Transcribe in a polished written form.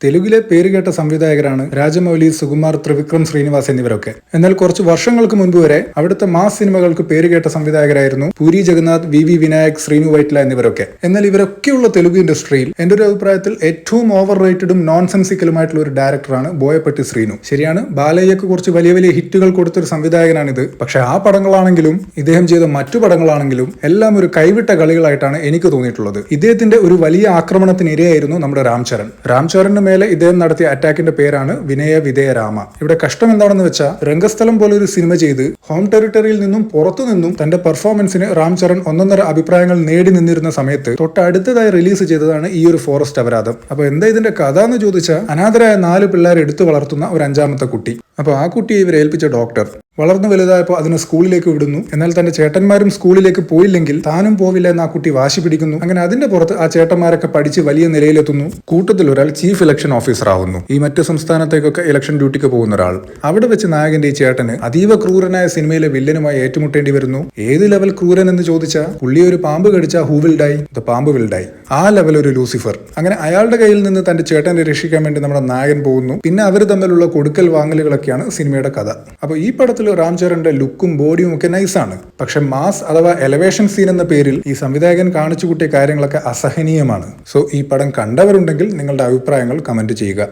തെലുങ്കിലെ പേരുകേട്ട സംവിധായകരാണ് രാജമൗലി, സുകുമാർ, ത്രിവിക്രം ശ്രീനിവാസ് എന്നിവരൊക്കെ. എന്നാൽ കുറച്ച് വർഷങ്ങൾക്ക് മുൻപ് വരെ അവിടുത്തെ മാസ് സിനിമകൾക്ക് പേരുകേട്ട സംവിധായകരായിരുന്നു പൂരി ജഗന്നാഥ്, വി വിനായക്, ശ്രീനു വൈറ്റ്ല എന്നിവരൊക്കെ. എന്നാൽ ഇവരൊക്കെയുള്ള തെലുങ്ക് ഇൻഡസ്ട്രിയിൽ എന്റെ ഒരു അഭിപ്രായത്തിൽ ഏറ്റവും ഓവർ റേറ്റഡും നോൺ സെൻസിക്കലുമായിട്ടുള്ള ഒരു ഡയറക്ടറാണ് ബോയപ്പട്ടി ശ്രീനു. ശരിയാണ്, ബാലയ്യക്ക് കുറച്ച് വലിയ വലിയ ഹിറ്റുകൾ കൊടുത്തൊരു സംവിധായകനാണിത്. പക്ഷെ ആ പടങ്ങളാണെങ്കിലും ഇദ്ദേഹം ചെയ്ത മറ്റു പടങ്ങളാണെങ്കിലും എല്ലാം ഒരു കൈവിട്ട കളികളായിട്ടാണ് എനിക്ക് തോന്നിയിട്ടുള്ളത്. ഇദ്ദേഹത്തിന്റെ ഒരു വലിയ ആക്രമണത്തിനിരയായിരുന്നു നമ്മുടെ രാംചരന്റെ മേലെ ഇദ്ദേഹം നടത്തിയ അറ്റാക്കിന്റെ പേരാണ് വിനയ വിധേയ രാമ. ഇവിടെ കഷ്ടം എന്താണെന്ന് വെച്ചാൽ രംഗസ്ഥലം പോലെ ഒരു സിനിമ ചെയ്ത് ഹോം ടെറിട്ടറിയിൽ നിന്നും പുറത്തു നിന്നും തന്റെ പെർഫോമൻസിന് രാംചരൺ ഒന്നൊന്നര അഭിപ്രായങ്ങൾ നേടി നിന്നിരുന്ന സമയത്ത് തൊട്ടടുത്തതായി റിലീസ് ചെയ്തതാണ് ഈ ഒരു ഫോറസ്റ്റ് അപരാധം. അപ്പൊ എന്താ ഇതിന്റെ കഥ എന്ന് ചോദിച്ചാൽ, അനാഥരായ 4 പിള്ളേരെ എടുത്തു വളർത്തുന്ന ഒരു 5ാമത്തെ കുട്ടി. അപ്പോൾ ആ കുട്ടിയെ ഇവരെ ഏൽപ്പിച്ച ഡോക്ടർ വളർന്നു വലുതായപ്പോൾ അതിനെ സ്കൂളിലേക്ക് വിടുന്നു. എന്നാൽ തന്റെ ചേട്ടന്മാരും സ്കൂളിലേക്ക് പോയില്ലെങ്കിൽ താനും പോവില്ല എന്ന് ആ കുട്ടി വാശി പിടിക്കുന്നു. അങ്ങനെ അതിന്റെ പുറത്ത് ആ ചേട്ടന്മാരൊക്കെ പഠിച്ച് വലിയ നിലയിലെത്തുന്നു. കൂട്ടത്തിൽ ഒരാൾ ചീഫ് ഇലക്ഷൻ ഓഫീസർ ആവുന്നു. ഈ മറ്റു സംസ്ഥാനത്തേക്കൊക്കെ ഇലക്ഷൻ ഡ്യൂട്ടിക്ക് പോകുന്ന ഒരാൾ. അവിടെ വെച്ച് നായകന്റെ ഈ ചേട്ടന് അതീവ ക്രൂരനായ സിനിമയിലെ വില്ലനുമായി ഏറ്റുമുട്ടേണ്ടി വരുന്നു. ഏത് ലെവൽ ക്രൂരൻ എന്ന് ചോദിച്ചാൽ, പുള്ളി ഒരു പാമ്പ് കടിച്ചാൽ ഹൂ വിൽ ഡൈ? ദ പാമ്പ് വിൽ ഡൈ. ആ ലെവൽ ഒരു ലൂസിഫർ. അങ്ങനെ അയാളുടെ കയ്യിൽ നിന്ന് തന്റെ ചേട്ടനെ രക്ഷിക്കാൻ വേണ്ടി നമ്മുടെ നായകൻ പോകുന്നു. പിന്നെ അവർ തമ്മിലുള്ള കൊടുക്കൽ വാങ്ങലുകളൊക്കെയാണ് സിനിമയുടെ കഥ. അപ്പോൾ ഈ പടത്തിൽ രാംചരന്റെ ലുക്കും ബോഡിയും ഒക്കെ നൈസാണ്. പക്ഷെ മാസ് അഥവാ എലവേഷൻ സീൻ എന്ന പേരിൽ ഈ സംവിധായകൻ കാണിച്ചു കൂട്ടിയ കാര്യങ്ങളൊക്കെ അസഹനീയമാണ്. സോ ഈ പടം കണ്ടവരുണ്ടെങ്കിൽ നിങ്ങളുടെ അഭിപ്രായങ്ങൾ കമന്റ് ചെയ്യുക.